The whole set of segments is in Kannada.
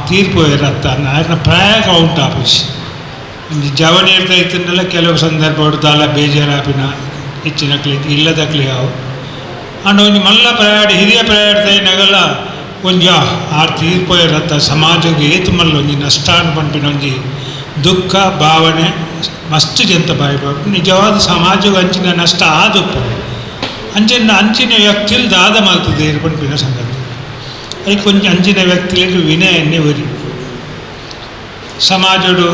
ತೀರ್ಪು ಇರತ್ತ ಅದನ್ನ ಪ್ರಾಯ ಉಂಟು ಆಪೀಸ್ ಜವನಿ ಇರ್ತಾ ಇತ್ತನ್ನೆಲ್ಲ ಕೆಲವು ಸಂದರ್ಭ ಹೊಡೆದಾಲ ಬೇಜಾರಾಪಿನ ಹೆಚ್ಚಿನಕ್ಲಿ ಇಲ್ಲದಕ್ಲಿ ಅವು ಅಂಡ್ ಒಂದು ಮಲ್ಲ ಪ್ರಯಾಣ ಹಿರಿಯ ಪ್ರಯಾಣದೈನಾಗಲ್ಲ ಒಂಜಿ ತೀರ್ಪು ಇರತ್ತ ಸಮಾಜಕ್ಕೆ ಏತು ಮಲ್ಲ ಒಂಜಿ ನಷ್ಟ ಅನ್ಪಂಪಿನ ಒಂಜಿ ದುಃಖ ಭಾವನೆ ಮಸ್ತ್ ಜಂತ ಬಾಯ್ಪಾಡು ನಿಜವಾದ ಸಮಾಜಕ್ಕೆ ಅಂಚಿನ ನಷ್ಟ ಆದುಪ್ಪು ಅಂಚಿನ ವ್ಯಕ್ತಿಲ್ ದಾದ ಮಲ್ತದೆ ಇರ್ಪಂಪಿನ ಸಂಗತಿ ಅದಕ್ಕೆ ಕೊಂಚ ಅಂಚಿನ ವ್ಯಕ್ತಿಗಳಿಗೆ ವಿನಯನ್ನೇ ಒರಿ ಸಮಾಜಡು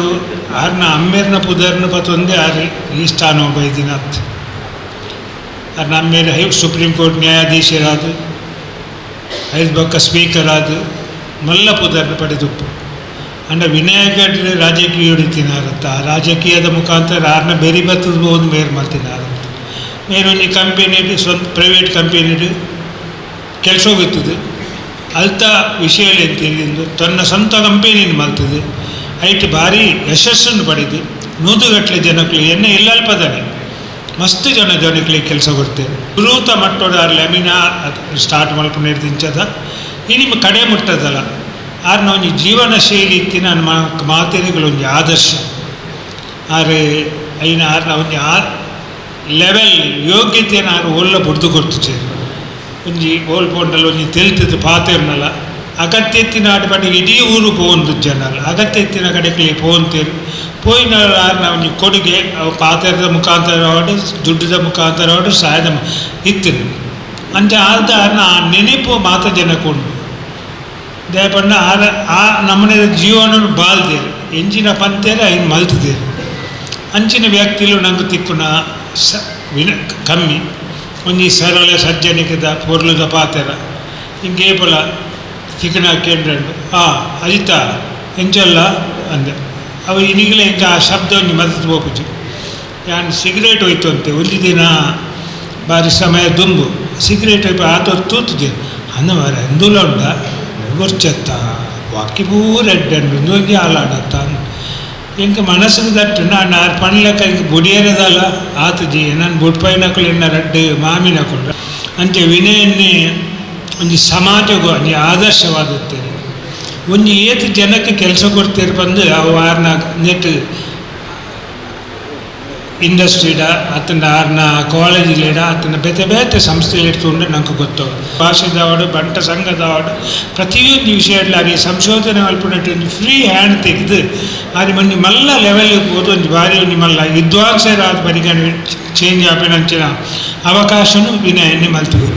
ಆರ್ನ ಅಮ್ಮೇರ್ನ ಪುದರ್ನ ಪತ್ತೊಂದೇ ಆರಿ ಈ ಸ್ಥಾನ ಬೈದಿನ ಆರ್ನ ಅಮ್ಮೇರ ಸುಪ್ರೀಂ ಕೋರ್ಟ್ ನ್ಯಾಯಾಧೀಶರಾದು ಐದು ಬೊಕ್ಕ ಸ್ಪೀಕರ್ ಆದು ಮಲ್ಲ ಪುದರ್ನ ಪಡೆದುಪ್ಪು ಅಂಡ ವಿನಾಯಕಡ್ರೆ ರಾಜಕೀಯ ಹೊಡಿತೀನಾರತ್ತ ಆ ರಾಜಕೀಯದ ಮುಖಾಂತರ ಆರ್ನ ಬೆರಿ ಬತ್ತದ ಒಂದು ಮೇರ್ ಮಾಡ್ತೀನಾರತ್ತ ಮೇರೊಂದು ಕಂಪೆನಿಡು ಸ್ವಂತ ಪ್ರೈವೇಟ್ ಕಂಪೆನಿಡು ಕೆಲಸ ಹೋಗುತ್ತದೆ ಅಲ್ತ ವಿಷಯ ಎಂತಿಂದು ತನ್ನ ಸ್ವಂತ ಕಂಪೆನಿಯನ್ನು ಮಾಡ್ತದೆ ಐಟ್ ಭಾರಿ ಯಶಸ್ಸನ್ನು ಪಡೆದು ನೂದುಗಟ್ಟಲೆ ಜನಕ್ಕೆ ಎಣ್ಣೆ ಇಲ್ಲಲ್ಪದಾನೆ ಮಸ್ತ್ ಜನಗಳಿಗೆ ಕೆಲಸ ಕೊಡ್ತೇವೆ ಗುರುತ ಮಟ್ಟೋದಾರ್ಲಿ ಅಮೀನ ಸ್ಟಾರ್ಟ್ ಮಾಡ್ಕೊಂಡು ಇರ್ತಿಂಚದ ಈ ನಿಮ್ಮ ಕಡೆ ಮುಟ್ಟದಲ್ಲ ಆರ್ನ ಒಂದು ಜೀವನ ಶೈಲಿ ಇತ್ತಿ ನಾನು ಮಾತಿನಗಳೊಂದು ಆದರ್ಶ ಆರೆ ಐನ ಆರ್ನ ಒಂದು ಲೆವೆಲ್ ಯೋಗ್ಯತೆಯನ್ನು ಆರು ಒಳ್ಳೆ ಬುಡ್ದು ಕೊಡ್ತೇವೆ ಒಂಜಿ ಓಲ್ಪೊಂಡಲ್ಲಿ ಒಂಜಿ ತೆಲ್ತದ್ದು ಪಾತೆರ್ನಲ್ಲ ಅಗತ್ಯ ಎತ್ತಿನ ಆಟಪಾಟಿಗೆ ಇಡೀ ಊರು ಪೋಂದು ಜನಲ್ಲ ಅಗತ್ಯ ಎತ್ತಿನ ಕಡೆಗೆ ಪೋಂತೇರು ಪೋಯಿನ ಆರ್ನ ಒಂಜಿ ಕೊಡುಗೆ ಅವು ಪಾತೆರದ ಮುಖಾಂತರ ಆಡು ದುಡ್ಡದ ಮುಖಾಂತರ ಆಡು ಸಹಾಯದ ಇತ್ತಿನ ಅಂಚ ಆದ ಆರ್ನ ಆ ನೆನಪು ಮಾತ ಜನಕೊಂಡು ದಯಪಂಡ ಆ ನಮ್ಮನೆ ಜೀವನ ಬಾಳ್ದೇರು ಎಂಚಿನ ಪಂತೇರು ಐನು ಮಲ್ತದೇರು ಅಂಚಿನ ವ್ಯಕ್ತಿಲು ನಂಗೆ ತಿಕ್ಕುನ ಕಮ್ಮಿ ಒಂಜಿ ಸರಳ ಸಜ್ಜನಿಕದ ಪೊರ್ಲುದ ಪಾತೆರ ಹಿಂಗೇಪಲ ಚಿಕನ ಕೇಂದ್ರಂಡು ಅಜಿತ ಎಂಚಲ್ಲ ಅಂದೆ ಅವು ಇನಿಗಲೇ ಎಂಚ ಆ ಶಬ್ದ ಒಂಜಿ ಮದತ್ ಹೋಗುಜು ಯಾನ್ ಸಿಗರೇಟ್ ಹೋಯ್ತು ಅಂತೆ ಒಂದು ದಿನ ಬಾರಿ ಸಮಯ ದುಂಬು ಸಿಗರೇಟ್ ಹೋಯ್ತು ಆತ ತೂತುದೆ ಅನ್ನವಾರ ಎಂದೂಲ ಉಂಡ ಗೊರ್ಚತ್ತ ವಾಕಿ ಪೂರೆಡ್ಡು ನೋಗಿ ಆಲಾಡತ್ತ ಎಂಕ ಮನಸ್ಸಿಗೆ ತಟ್ಟು ನಾನು ಪಣ್ಲೆಕ್ಕ ಬುಡಿಯರದಲ್ಲ ಆತಜಿ ನಾನು ಬುಡ್ಪೈನಕಲು ಎನ್ನ ರಡ್ಡು ಮಾಮಿನಕಲು ಅಂಚೆ ವಿನಯನ್ನೇ ಒಂದು ಸಮಾಜಗೂ ಒಂದು ಆದರ್ಶವಾಗುತ್ತೇನೆ ಒಂದು ಏತು ಜನಕ್ಕೆ ಕೆಲಸ ಕೊಡ್ತೀರಿ ಬಂದು ಅವು ಆರ್ನ ನೆಟ್ ಇಂಡಸ್ಟ್ರಿಡ ಅತನ ಆರ್ನ ಕಾಲೇಜಿಲೇಡ ಅತನ ಬೇತೆ ಬೇತೆ ಸಂಸ್ಥೆಯಲ್ಲಿ ಇಡ್ತುಂಡು ನಂಗೆ ಗೊತ್ತವ ಭಾಷೆದವಾಡು ಬಂಟ ಸಂಘದವಾಡು ಪ್ರತಿಯೊಂದು ವಿಷಯದಲ್ಲಿ ಅಲ್ಲಿ ಸಂಶೋಧನೆ ಮಲ್ಪುನಟ್ಟು ಒಂದು ಫ್ರೀ ಹ್ಯಾಂಡ್ ತೆಗೆದು ಅದು ಮಂದಿ ಮಲ್ಲ ಲೆವೆಲ್ ಇರ್ಬೋದು ಒಂದು ಭಾರಿ ಒಂದು ಮಲ್ಲ ವಿದ್ವಾಂಸರಾದ ಪರಿಗಣನೆ ಚೇಂಜ್ ಆಪಿನಂಚಿನ ಅವಕಾಶನೂ ವಿನಯನ್ನೇ ಮಲ್ತಿದ್ರು.